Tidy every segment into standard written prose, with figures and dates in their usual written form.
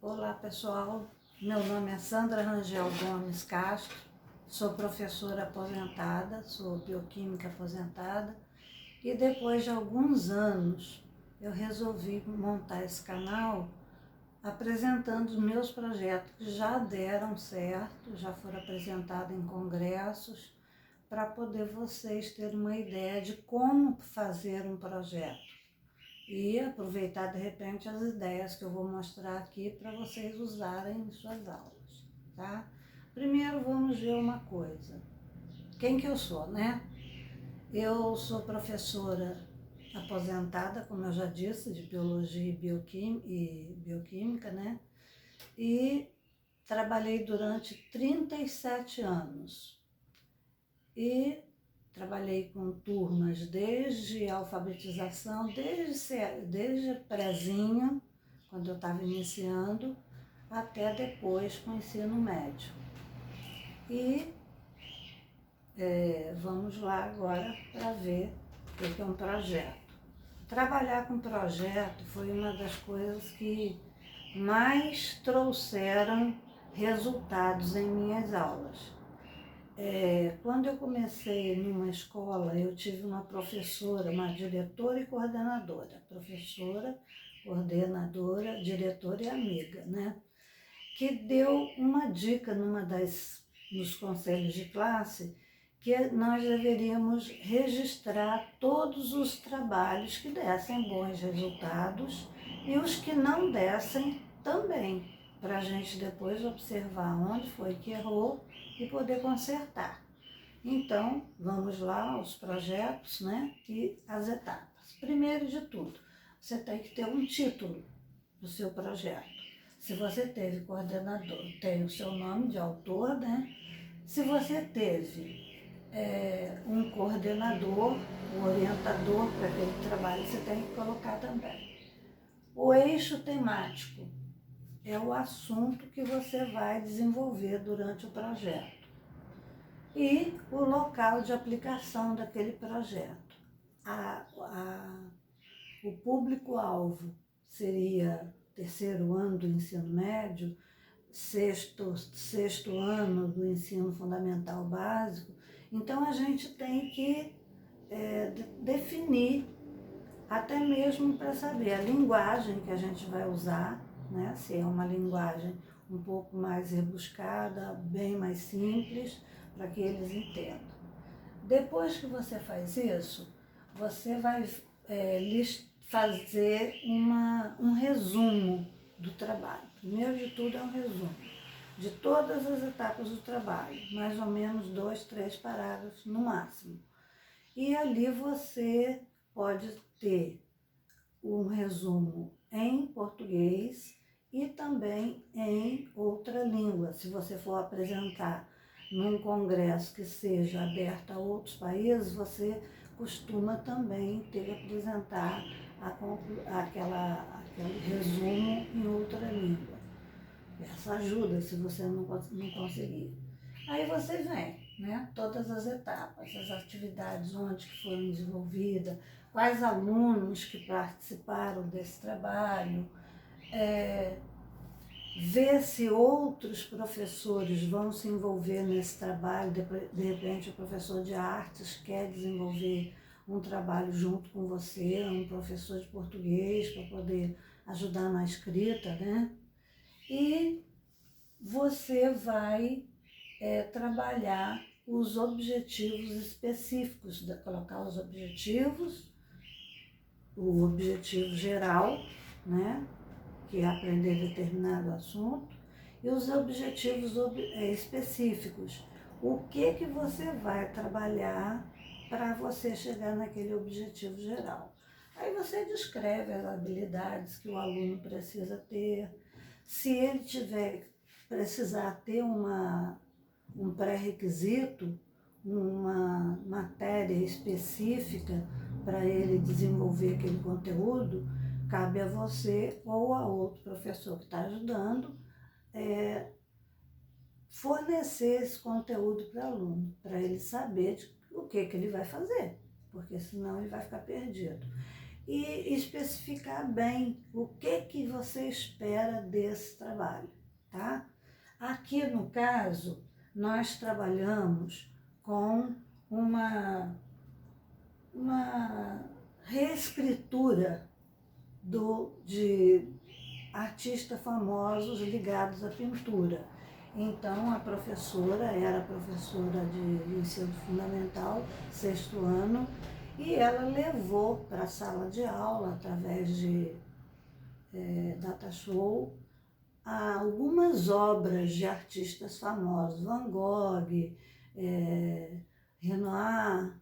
Olá pessoal, meu nome é Sandra Rangel Gomes Castro, sou professora aposentada, sou bioquímica aposentada e depois de alguns anos eu resolvi montar esse canal apresentando os meus projetos que já deram certo, já foram apresentados em congressos, para poder vocês terem uma ideia de como fazer um projeto e aproveitar de repente as ideias que eu vou mostrar aqui para vocês usarem em suas aulas, tá? Primeiro vamos ver uma coisa. Quem que eu sou, né? Eu sou professora aposentada, como eu já disse, de biologia e bioquímica, né? E trabalhei durante 37 anos. E trabalhei com turmas desde alfabetização, desde prézinho, quando eu estava iniciando, até depois com o ensino médio. E vamos lá agora para ver o que é um projeto. Trabalhar com projeto foi uma das coisas que mais trouxeram resultados em minhas aulas. Quando eu comecei numa escola, eu tive uma professora, uma diretora e coordenadora. Professora, coordenadora, diretora e amiga, né? Que deu uma dica nos conselhos de classe que nós deveríamos registrar todos os trabalhos que dessem bons resultados e os que não dessem também, para a gente depois observar onde foi que errou e poder consertar. Então, vamos lá aos projetos, né, e as etapas. Primeiro de tudo, você tem que ter um título do seu projeto. Se você teve coordenador, tem o seu nome de autor, né? Se você teve um coordenador, um orientador para aquele trabalho, você tem que colocar também. O eixo temático é o assunto que você vai desenvolver durante o projeto. E o local de aplicação daquele projeto. O público-alvo seria terceiro ano do ensino médio, sexto ano do ensino fundamental básico. Então, a gente tem que definir, até mesmo para saber a linguagem que a gente vai usar, né? Se é uma linguagem um pouco mais rebuscada, bem mais simples, para que eles entendam. Depois que você faz isso, você vai fazer um resumo do trabalho. Primeiro de tudo é um resumo de todas as etapas do trabalho, mais ou menos 2, 3 parágrafos no máximo. E ali você pode ter um resumo em português e também em outra língua. Se você for apresentar num congresso que seja aberto a outros países, você costuma também ter que apresentar aquele resumo em outra língua. Essa ajuda se você não conseguir. Aí você vem, né? Todas as etapas, as atividades onde que foram desenvolvidas, quais alunos que participaram desse trabalho, ver se outros professores vão se envolver nesse trabalho. De repente o professor de artes quer desenvolver um trabalho junto com você, um professor de português para poder ajudar na escrita, né? E você vai trabalhar os objetivos específicos, colocar os objetivos, o objetivo geral, né, que é aprender determinado assunto, e os objetivos específicos. O que você vai trabalhar para você chegar naquele objetivo geral. Aí você descreve as habilidades que o aluno precisa ter. Se ele precisar ter um pré-requisito, uma matéria específica para ele desenvolver aquele conteúdo, cabe a você ou a outro professor que está ajudando fornecer esse conteúdo para o aluno, para ele saber o que ele vai fazer, porque senão ele vai ficar perdido. e especificar bem o que você espera desse trabalho, tá? Aqui no caso, nós trabalhamos com uma reescritura de artistas famosos ligados à pintura. Então, a professora era professora de ensino fundamental, 6º ano, e ela levou para a sala de aula, através de data show, algumas obras de artistas famosos, Van Gogh, Renoir,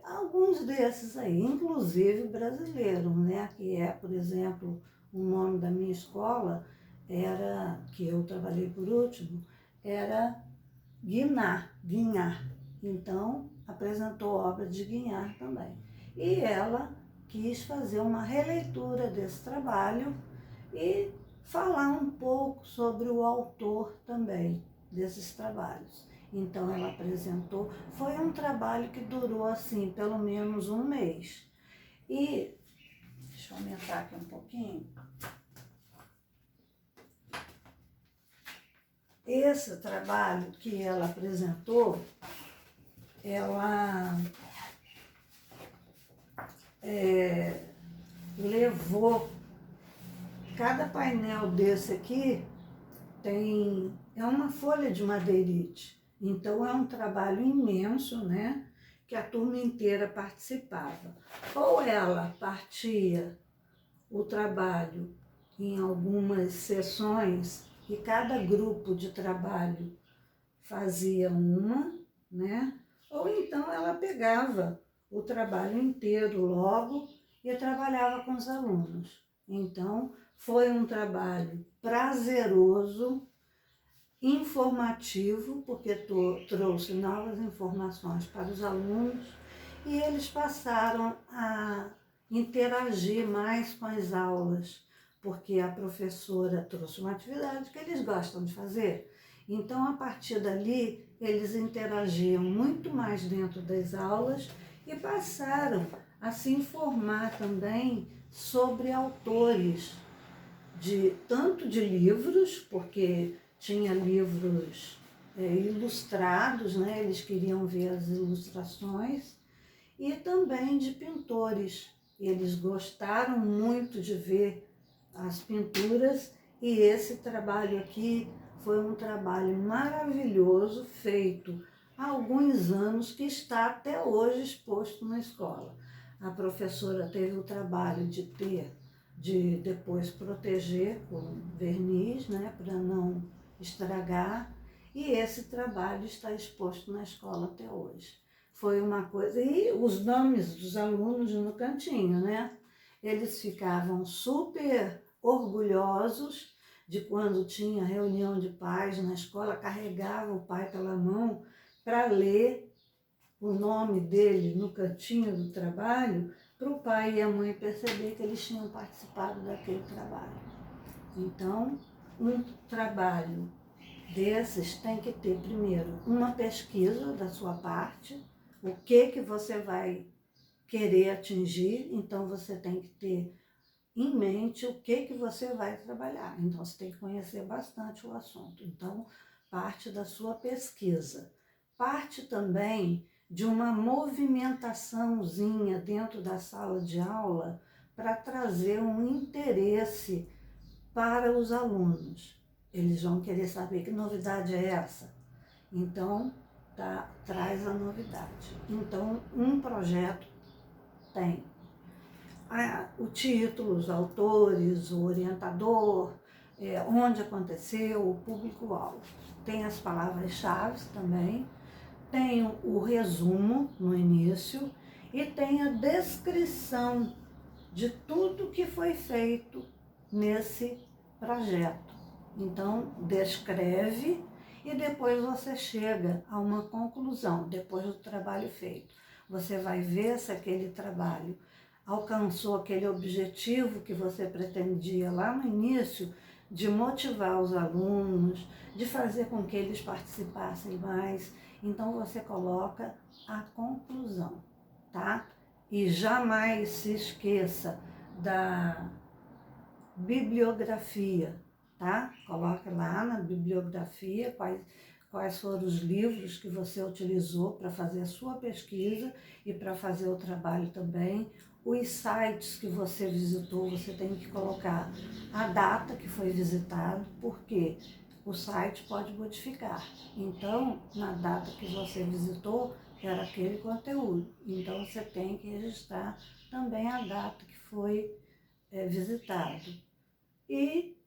alguns desses aí, inclusive brasileiros, né? Que é, por exemplo, o nome da minha escola era, que eu trabalhei por último, era Guinar. Então, apresentou obra de Guinar também. E ela quis fazer uma releitura desse trabalho e falar um pouco sobre o autor também desses trabalhos. Então ela apresentou, foi um trabalho que durou assim, pelo menos um mês. E, deixa eu aumentar aqui um pouquinho. Esse trabalho que ela apresentou, ela levou, cada painel desse aqui é uma folha de madeirite. Então, é um trabalho imenso, né? Que a turma inteira participava. Ou ela partia o trabalho em algumas sessões e cada grupo de trabalho fazia uma, né? Ou então ela pegava o trabalho inteiro logo e trabalhava com os alunos. Então, foi um trabalho prazeroso, informativo, porque trouxe novas informações para os alunos e eles passaram a interagir mais com as aulas, porque a professora trouxe uma atividade que eles gostam de fazer. Então, a partir dali, eles interagiam muito mais dentro das aulas e passaram a se informar também sobre autores, tanto de livros, porque tinha livros ilustrados, né? Eles queriam ver as ilustrações, e também de pintores. Eles gostaram muito de ver as pinturas, e esse trabalho aqui foi um trabalho maravilhoso, feito há alguns anos, que está até hoje exposto na escola. A professora teve o trabalho de depois proteger com verniz, né, para não estragar, e esse trabalho está exposto na escola até hoje. Foi uma coisa, e os nomes dos alunos no cantinho, né? Eles ficavam super orgulhosos de quando tinha reunião de pais na escola, carregava o pai pela mão para ler o nome dele no cantinho do trabalho, para o pai e a mãe perceber que eles tinham participado daquele trabalho. Então, um trabalho desses tem que ter, primeiro, uma pesquisa da sua parte, o que você vai querer atingir, então você tem que ter em mente o que você vai trabalhar. Então, você tem que conhecer bastante o assunto. Então, parte da sua pesquisa. Parte também de uma movimentaçãozinha dentro da sala de aula para trazer um interesse para os alunos. Eles vão querer saber que novidade é essa. Então, traz a novidade. Então, um projeto tem o título, os autores, o orientador, onde aconteceu, o público-alvo. Tem as palavras-chave também, tem o resumo no início e tem a descrição de tudo que foi feito nesse projeto. Então, descreve e depois você chega a uma conclusão, depois do trabalho feito. Você vai ver se aquele trabalho alcançou aquele objetivo que você pretendia lá no início, de motivar os alunos, de fazer com que eles participassem mais. Então, você coloca a conclusão, tá? e jamais se esqueça da bibliografia, tá? Coloque lá na bibliografia quais foram os livros que você utilizou para fazer a sua pesquisa e para fazer o trabalho também. Os sites que você visitou, você tem que colocar a data que foi visitado, porque o site pode modificar. Então, na data que você visitou, era aquele conteúdo. Então, você tem que registrar também a data que foi visitado. E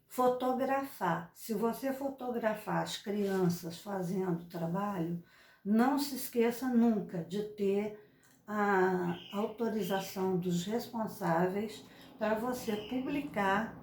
fotografar. Se você fotografar as crianças fazendo o trabalho, não se esqueça nunca de ter a autorização dos responsáveis para você publicar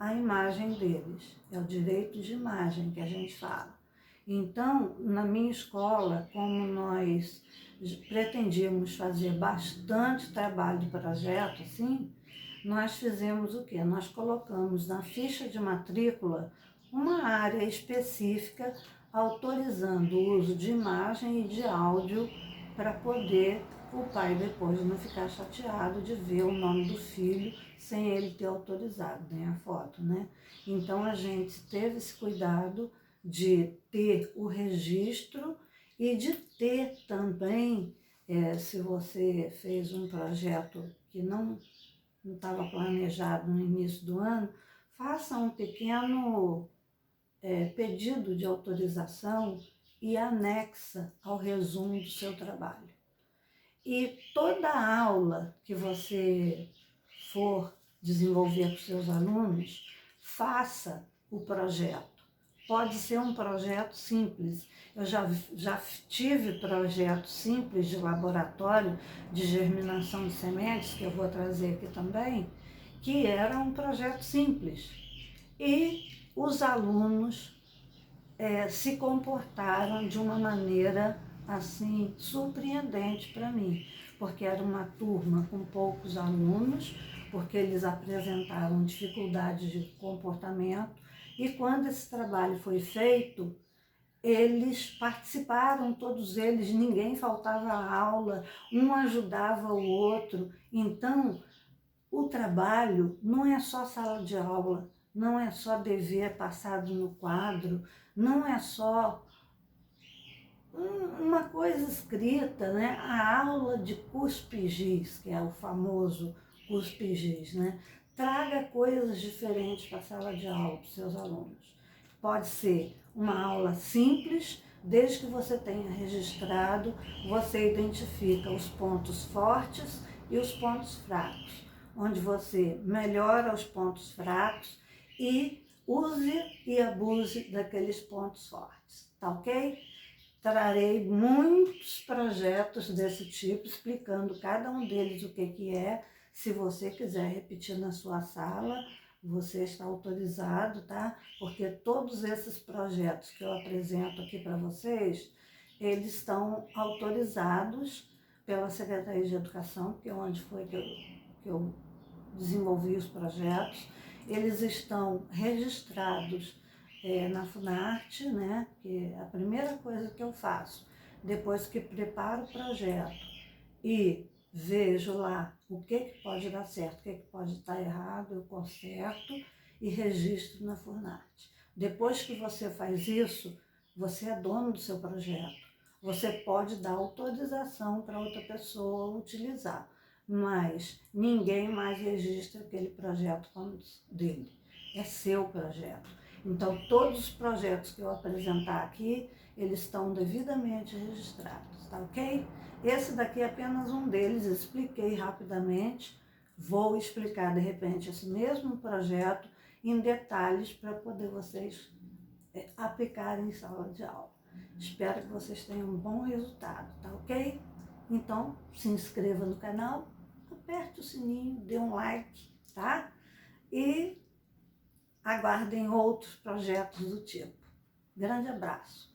a imagem deles. É o direito de imagem que a gente fala. Então, na minha escola, como nós pretendíamos fazer bastante trabalho de projeto, assim, nós fizemos o quê? Nós colocamos na ficha de matrícula uma área específica autorizando o uso de imagem e de áudio para poder o pai depois não ficar chateado de ver o nome do filho sem ele ter autorizado, nem a foto, né? Então a gente teve esse cuidado de ter o registro e de ter também, se você fez um projeto que não estava planejado no início do ano, faça um pequeno pedido de autorização e anexa ao resumo do seu trabalho. E toda aula que você for desenvolver com seus alunos, faça o projeto. Pode ser um projeto simples. Eu já tive projetos simples de laboratório de germinação de sementes, que eu vou trazer aqui também, que era um projeto simples. E os alunos se comportaram de uma maneira assim surpreendente para mim, porque era uma turma com poucos alunos, porque eles apresentavam dificuldades de comportamento, e quando esse trabalho foi feito, eles participaram, todos eles, ninguém faltava à aula, um ajudava o outro. Então, o trabalho não é só sala de aula, não é só dever passado no quadro, não é só uma coisa escrita, né? A aula de cuspe-giz, que é o famoso cuspe-giz, né? Traga coisas diferentes para a sala de aula, para os seus alunos. Pode ser uma aula simples, desde que você tenha registrado, você identifica os pontos fortes e os pontos fracos, onde você melhora os pontos fracos e use e abuse daqueles pontos fortes, tá ok? Trarei muitos projetos desse tipo, explicando cada um deles o que é. Se você quiser repetir na sua sala, você está autorizado, tá? Porque todos esses projetos que eu apresento aqui para vocês, eles estão autorizados pela Secretaria de Educação, que é onde foi que eu desenvolvi os projetos. Eles estão registrados na Funarte, né? Que é a primeira coisa que eu faço, depois que preparo o projeto e vejo lá o que pode dar certo, o que pode estar errado, eu conserto e registro na Funarte. Depois que você faz isso, você é dono do seu projeto. Você pode dar autorização para outra pessoa utilizar, mas ninguém mais registra aquele projeto como dele. É seu projeto. Então, todos os projetos que eu apresentar aqui, eles estão devidamente registrados, tá ok? Esse daqui é apenas um deles, expliquei rapidamente. Vou explicar, de repente, esse mesmo projeto em detalhes para poder vocês aplicarem em sala de aula. Espero que vocês tenham um bom resultado, tá ok? Então, se inscreva no canal, aperte o sininho, dê um like, tá? E aguardem outros projetos do tipo. Grande abraço!